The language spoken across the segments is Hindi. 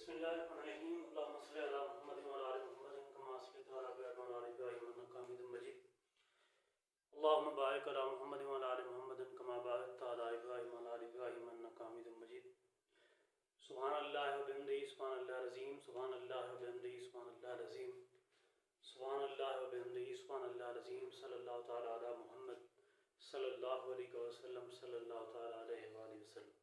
बिस्मिल्लाहिर्रहमानिर्रहीम अल्लाहुम्मा सल्लि अला मुहम्मद व अला आलि मुहम्मद कमा सल्लैता अला इब्राहीम व अला इब्राहीम इन्नका हमीदुम मजीद। अल्लाहुम्मा बारिक अला मुहम्मद व अला आलि मुहम्मद कमा बारकता अला इब्राहीम व अला आलि इब्राहीम इन्नका हमीदुम मजीद। सुब्हानल्लाहि व बिहम्दिही सुब्हानल्लाहिल अज़ीम सुब्हानल्लाहि व बिहम्दिही सुब्हानल्लाहिल अज़ीम सुब्हानल्लाहि व बिहम्दिही सुब्हानल्लाहिल अज़ीम सल्लल्लाहु तआला अला मुहम्मद सल्लल्लाहु अलैहि वसल्लम सल्लल्लाहु तआला अलैहि वसल्लम।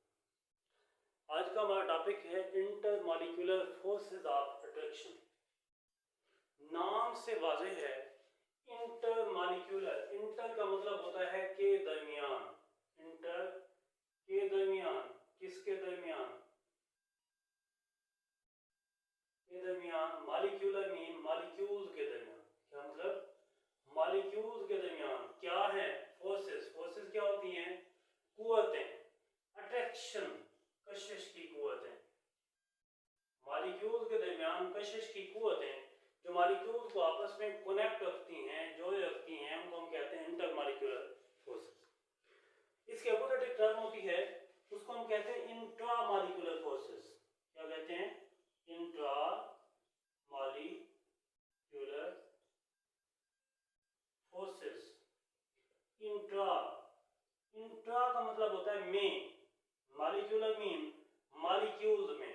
आज का हमारा टॉपिक है इंटरमॉलिक्यूलर फोर्सेस ऑफ अट्रैक्शन। नाम से वाज़ेह है, इंटरमॉलिक्यूलर, इंटर का मतलब होता है के दरमियान, इंटर के दरमियान, किसके दरमियान, के दरमियान। मॉलिक्यूलर मीन मॉलिक्यूल्स के दरमियान। क्या मतलब? मॉलिक्यूल्स के दरमियान क्या है? फोर्सेस। फोर्सेस क्या होती हैं? कुव्वतें, अट्रैक्शन, कशिश की कुव्वतें। मॉलिक्यूल्स के दरमियान कशिश की कुव्वतें जो मॉलिक्यूल्स को आपस में कनेक्ट रखती हैं, जोड़े रखती हैं, उनको हम कहते हैं इंटरमॉलिक्यूलर फोर्सेस। इसके अपोजिट एक टर्म होती है, उसको हम कहते हैं इंट्रामॉलिक्यूलर फोर्सेस। क्या कहते हैं? Intramolecular forces. इंट्रा, इंट्रा का मतलब होता है में, मॉलिक्यूलर मीन मॉलिक्यूल्स में,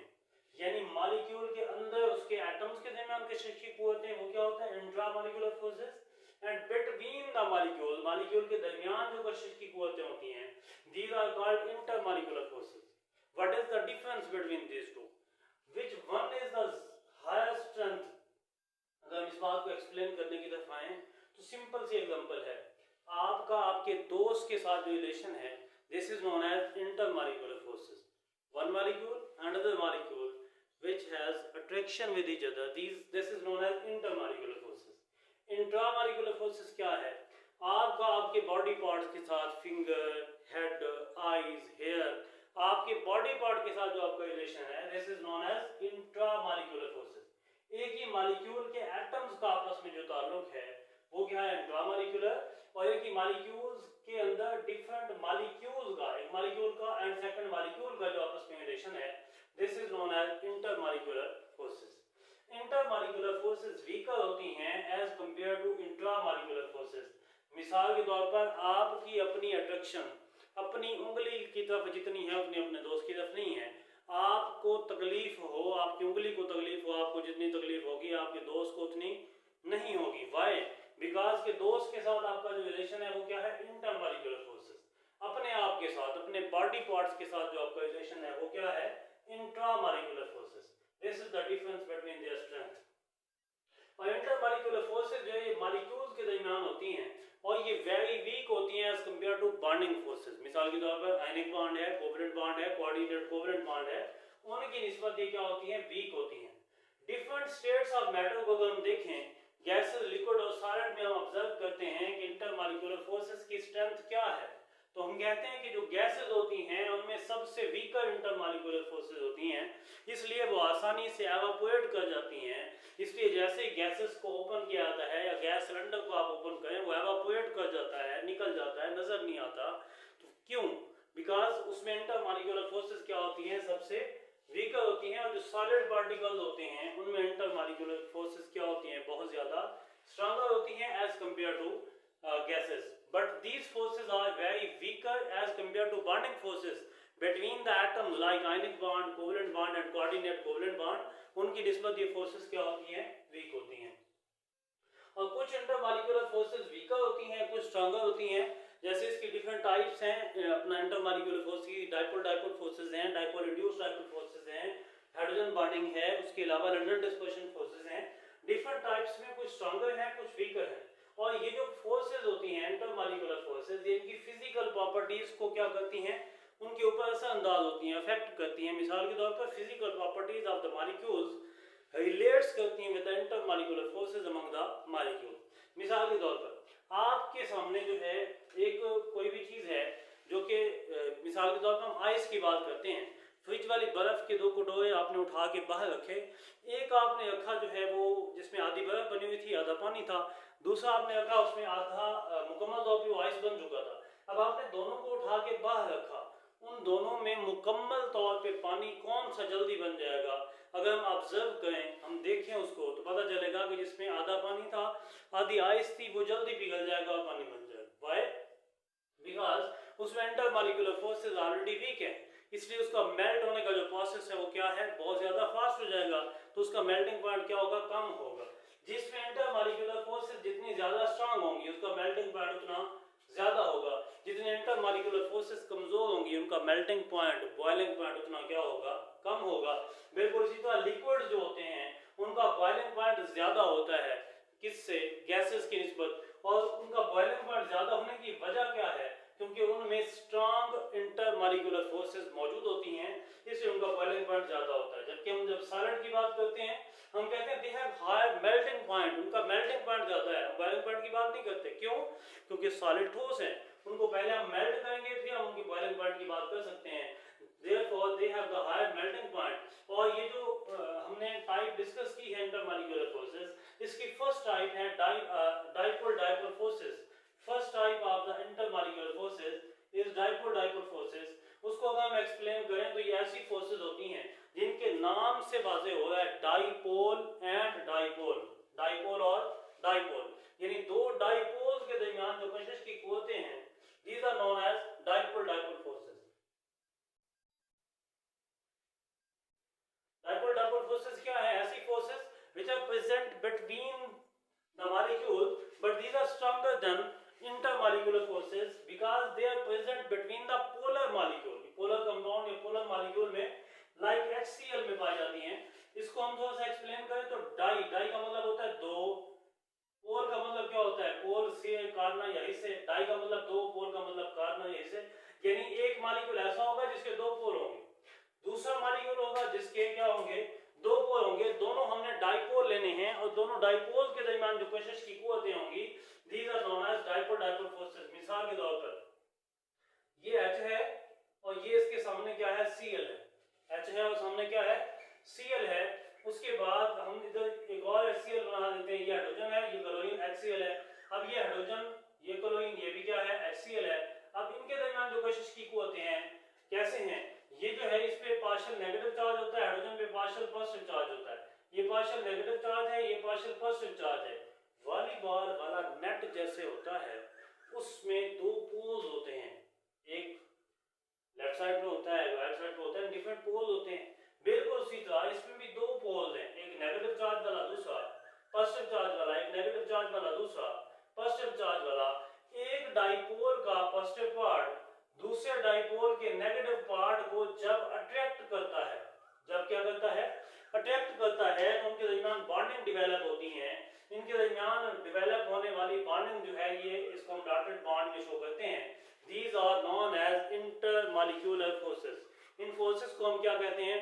यानी मॉलिक्यूल के अंदर उसके एटम्स के दरमियान कशिश की कुव्वतें, वो क्या होता है? Intramolecular forces. And between the molecule, molecule के दरमियान जो कशिश की कुव्वतें होती हैं, these are called intermolecular forces. What is the difference between these two? Which one is the higher strength? अगर हम इस बात को एक्सप्लेन करने की तरफ आए तो सिंपल सी एग्जांपल है, आपका आपके दोस्त के साथ जो रिलेशन है, this is known as intermolecular forces. one molecule and another molecule which has attraction with each other, this is known as intermolecular forces. Intramolecular forces क्या है? आपका आपके बॉडी पार्ट्स के साथ, फिंगर, हेड, आईज, हेयर, आपके बॉडी पार्ट के साथ जो आपका रिलेशन है, this is known as intramolecular forces. एक ही मॉलिक्यूल के एटम्स का आपस में जो ताल्लुक है वो क्या है? इंट्रामॉलिक्यूलर। और एक ही मॉलिक्यूल्स के अंदर डिफरेंट मॉलिक्यूल्स का, एक मॉलिक्यूल का एंड सेकंड मॉलिक्यूल का जो आपस में रिलेशन है, this is known as intermolecular forces. Intermolecular forces weaker होती हैं as compare to intramolecular forces. मिसाल के तौर पर आपकी अपनी अट्रैक्शन अपनी उंगली की तरफ जितनी है उतनी अपने दोस्त की तरफ नहीं है। आपको तकलीफ हो, आपकी उंगली को तकलीफ हो, आपको जितनी तकलीफ होगी आपके दोस्त को उतनी नहीं होगी। वाई? बिकॉज के दोस्त के साथ आपका जो रिलेशन है वो क्या है? Intermolecular forces. अपने आप के साथ, अपने बॉडी पार्ट्स के साथ जो आपका रिलेशन है वो क्या है? Intramolecular forces. This is the difference between their strength. और इंटरमॉलिक्यूलर फोर्सेस जो है ये मॉलिक्यूल्स के दरमियान होती हैं और ये वेरी वीक होती हैं as compare to bonding forces. मिसाल के तौर पर आयनिक बॉन्ड है, कोवलेंट बॉन्ड है, कोऑर्डिनेट कोवलेंट बॉन्ड है, उनकी निस्बत ये क्या होती हैं? वीक होती हैं। डिफरेंट स्टेट्स ऑफ मैटर को अगर हम देखें, गैसेस, लिक्विड और सॉलिड में हम ऑब्जर्व करते हैं कि इंटरमॉलिक्यूलर फोर्सेस की स्ट्रेंथ क्या है, तो हम कहते हैं कि जो गैसेस होती हैं उनमें सबसे वीकर इंटरमॉलिक्यूलर फोर्सेस होती हैं, इसलिए वो आसानी से एवापोरेट कर जाती हैं। इसलिए जैसे ही गैसेस को ओपन किया जाता है या गैस सिलेंडर को आप ओपन करें, वो एवापोरेट कर जाता है, निकल जाता है, नजर नहीं आता। तो क्यों? बिकॉज उसमें इंटरमॉलिक्यूलर फोर्सेस क्या होती हैं? सबसे वीकर होती हैं। और जो सॉलिड पार्टिकल्स होते हैं उनमें इंटरमॉलिक्यूलर फोर्सेस क्या होती हैं? बहुत ज्यादा स्ट्रॉन्गर होती हैं as compare to gases, but these forces are very weaker as compared to bonding forces between the atoms like ionic bond, covalent bond and coordinate covalent bond. उनकी निस्बत ये forces क्या होती हैं? वीक होती हैं। और कुछ इंटरमॉलिक्यूलर फोर्सेस वीकर होती हैं, कुछ स्ट्रॉन्गर होती हैं। जैसे इसकी डिफरेंट टाइप्स हैं अपना इंटरमॉलिक्यूलर फोर्स की। डाइपोल डाइपोल फोर्सेस हैं, डाइपोल रिड्यूस्ड डाइपोल फोर्सेस हैं, हाइड्रोजन बॉन्डिंग है, उसके अलावा लंडन डिस्पर्शन फोर्सेस हैं। डिफरेंट टाइप्स में कुछ स्ट्रॉन्गर हैं, कुछ वीकर हैं। और ये जो फोर्सेस होती हैं इंटरमॉलिक्यूलर फोर्सेस, ये इनकी फिजिकल प्रॉपर्टीज को क्या करती हैं? उनके ऊपर असरअंदाज होती हैं, अफेक्ट करती हैं। मिसाल के तौर पर physical properties of the molecules relates करती हैं with the intermolecular forces among the molecule. मिसाल के तौर पर आपके सामने जो है एक कोई भी चीज है जो कि मिसाल के तौर पर हम आइस की बात करते हैं। फ्रिज वाली बर्फ के दो कटोरे आपने उठा के बाहर रखे, एक आपने रखा जो है वो जिसमें आधी बर्फ बनी हुई थी, आधा पानी था। दूसरा आपने रखा उसमें आधा मुकम्मल तौर पर आइस बन चुका था। अब आपने दोनों को उठा के बाहर रखा, उन दोनों में मुकम्मल तौर पे पानी कौन सा जल्दी बन जाएगा? अगर हम ऑब्जर्व करें, हम देखें उसको, तो पता चलेगा कि जिसमें आधा पानी था, आधी आइस थी, वो जल्दी पिघल जाएगा और पानी बन जाएगा। व्हाई? बिकॉज उसमें इंटरमॉलिक्यूलर फोर्सेस ऑलरेडी वीक है, इसलिए उसका मेल्ट होने का जो प्रोसेस है वो क्या है, बहुत ज्यादा फास्ट हो जाएगा, तो उसका मेल्टिंग पॉइंट क्या होगा, कम होगा। जिसमें इंटरमॉलिक्यूलर फोर्सेस जितनी ज्यादा स्ट्रांग होंगी, उसका मेल्टिंग पॉइंट उतना ज्यादा होगा। जितने इंटरमॉलिक्यूलर फोर्सेस कमजोर होंगी, उनका मेल्टिंग पॉइंट, बॉइलिंग पॉइंट उतना क्या होगा, कम होगा। बिल्कुल इसी तरह लिक्विड जो होते हैं उनका बॉइलिंग पॉइंट ज्यादा होता है, किससे, गैसेस की निस्बत। और उनका बॉइलिंग पॉइंट ज्यादा होने की वजह क्या है, क्योंकि उनमें स्ट्रांग इंटरमॉलिक्यूलर फोर्सेस मौजूद होती हैं, इसलिए उनका बॉइलिंग पॉइंट ज्यादा होता है। जबकि हम जब सॉलिड की बात करते हैं, हम कहते हैं they have high melting point, उनका मेल्टिंग पॉइंट ज्यादा है, बॉइलिंग पॉइंट की बात नहीं करते। क्यों? क्योंकि सॉलिड ठोस है, उनको पहले हम मेल्ट करेंगे, फिर हम उनकी बॉइलिंग पॉइंट की बात कर सकते हैं। therefore they have the higher melting point। और ये जो हमने टाइप डिस्कस की है इंटरमॉलिक्यूलर फोर्सेस, इसकी फर्स्ट टाइप है dipole dipole forces. First type of the intermolecular forces is dipole dipole forces. उसको अगर हम एक्सप्लेन करें तो ये ऐसी फोर्सेस होती हैं जिनके नाम से वाजे हो रहा है डाइपोल एंड डाइपोल, डाइपोल और डाइपोल, यानी दो डाइपोल्स के दरमियान जो कशिश की कुव्वतें हैं, these are known as dipole dipole forces। dipole dipole forces क्या है? ऐसी forces which are present between the molecule, but these are stronger than intermolecular forces because they are present between the polar molecule। polar compound या polar molecule में like HCl में पाई जाती हैं। इसको हम थोड़ा सा एक्सप्लेन करें तो डाई, डाई का मतलब होता है दो, पोल का मतलब क्या होता है, पोल से काटना या हिस्से, डाई का मतलब दो, पोल का मतलब काटना या हिस्से। यानी एक मॉलिक्यूल ऐसा होगा जिसके दो पोल होंगे, दूसरा मॉलिक्यूल होगा जिसके क्या होंगे, दो पोल होंगे। दोनों हमने डाइपोल लेने हैं और दोनों डाइपोल के दरमियान जो कशिश की कुव्वतें होंगी, these are known as dipole dipole forces। मिसाल के तौर पर ये H है और ये इसके सामने क्या है, Cl है। H है और सामने क्या है, Cl है। उसके बाद हम इधर एक और HCl बना देते हैं, ये हाइड्रोजन है, ये क्लोरीन HCl है। अब ये हाइड्रोजन, ये क्लोरीन, ये भी क्या है, HCl है। अब इनके दरमियान जो कशिश की कुव्वतें हैं कैसे हैं, ये जो है इस पे पार्शियल नेगेटिव चार्ज होता है, हाइड्रोजन पे पार्शियल पॉजिटिव चार्ज होता है। ये पार्शियल नेगेटिव चार्ज है, ये पार्शियल पॉजिटिव चार्ज है। वॉलीबॉल वाला नेट जैसे होता है, उसमें दो पोल्स होते हैं, एक लेफ्ट साइड पे होता है, राइट साइड पे होता है, डिफरेंट पोल्स होते हैं। बिल्कुल सीधा इसमें भी दो पोल्स हैं, एक नेगेटिव चार्ज वाला, दूसरा पॉजिटिव चार्ज वाला, एक नेगेटिव चार्ज वाला, दूसरा पॉजिटिव चार्ज वाला। एक डाइपोल का पॉजिटिव पार्ट दूसरे डाइपोल के नेगेटिव पार्ट को जब अट्रैक्ट करता है, जब क्या करता है, अट्रैक्ट करता है, तो उनके दरमियान बॉन्डिंग डेवलप होती है। इनके दरमियान डेवलप होने वाली बॉन्डिंग जो है, ये इसको हम डॉटेड बॉन्ड में शो करते हैं। These are known as intermolecular forces। In forces को हम क्या कहते हैं,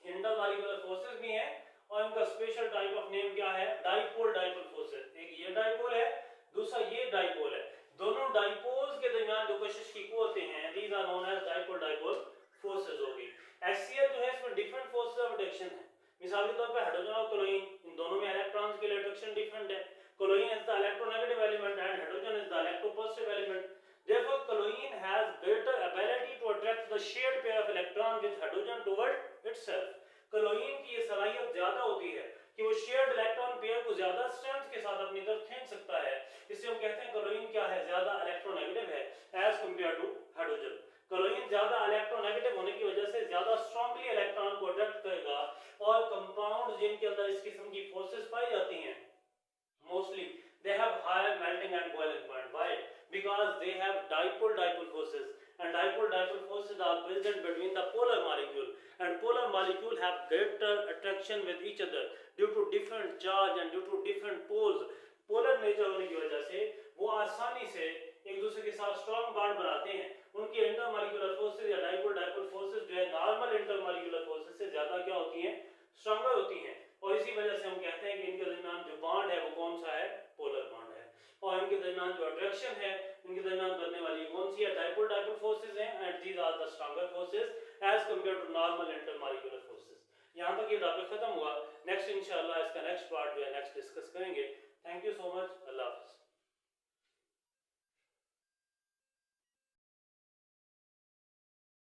इंटरमॉलिक्यूलर फोर्सेस भी हैं, और इनका स्पेशल टाइप ऑफ नेम क्या है, डाइपोल डाइपोल फोर्सेस। एक ये डाइपोल है, दूसरा ये डाइपोल है। दोनों डाइपोल्स के दरमियान जो कशिश की कुव्वतें हैं, these are known as dipole dipole forces होगी। HCl जो है इसमें डिफरेंट फोर्सेस ऑफ अट्रैक्शन है। मिसाल के तौर पे हाइड्रोजन और क्लोरीन, इन दोनों में इलेक्ट्रॉन्स के लिए अट्रैक्शन डिफरेंट है। Chlorine is the electronegative element and hydrogen is the electropositive element. Therefore, chlorine has greater ability to attract the shared pair of electron with hydrogen toward itself। Chlorine की ये सलाहियत ज्यादा होती है कि वो शेयर्ड इलेक्ट्रॉन पेयर को ज्यादा स्ट्रेंथ के साथ अपनी तरफ खींच सकता है। इससे हम कहते हैं क्लोरीन क्या है, ज्यादा इलेक्ट्रोनेगेटिव है as compare to hydrogen. Chlorine ज्यादा इलेक्ट्रोनेगेटिव होने की वजह से ज्यादा स्ट्रांगली इलेक्ट्रॉन को अट्रैक्ट करेगा। और कंपाउंड जिनके अंदर इस किस्म की फोर्सेस पाई जाती हैं, mostly they have higher melting and boiling point। Why? Because they have dipole dipole forces, and dipole dipole forces are present between the polar molecule, and polar molecule have greater attraction with each other due to different charge and due to different poles। polar nature होने की वजह से वो आसानी से एक दूसरे के साथ स्ट्रॉन्ग बॉन्ड बनाते हैं। उनकी इंटरमॉलिक्यूलर फोर्सेस या डाइपोल डाइपोल फोर्सेस जो है नॉर्मल इंटरमॉलिक्यूलर फोर्सेस से ज्यादा क्या होती हैं, स्ट्रॉन्गर होती हैं। और इसी वजह से हम कहते हैं कि इनके दरमियान जो बॉन्ड है वो कौन सा है, पोलर बॉन्ड है। और इनके दरमियान जो अट्रैक्शन है, इनके दरमियान बनने वाली कौन सी है, डाइपोल डाइपोल फोर्सेस हैं, and these are the stronger forces as compare to normal intermolecular forces. यहां तक ये टॉपिक खत्म हुआ। नेक्स्ट इंशाल्लाह इसका नेक्स्ट पार्ट जो है नेक्स्ट डिस्कस करेंगे। Thank you so much. अल्लाह हाफिज़।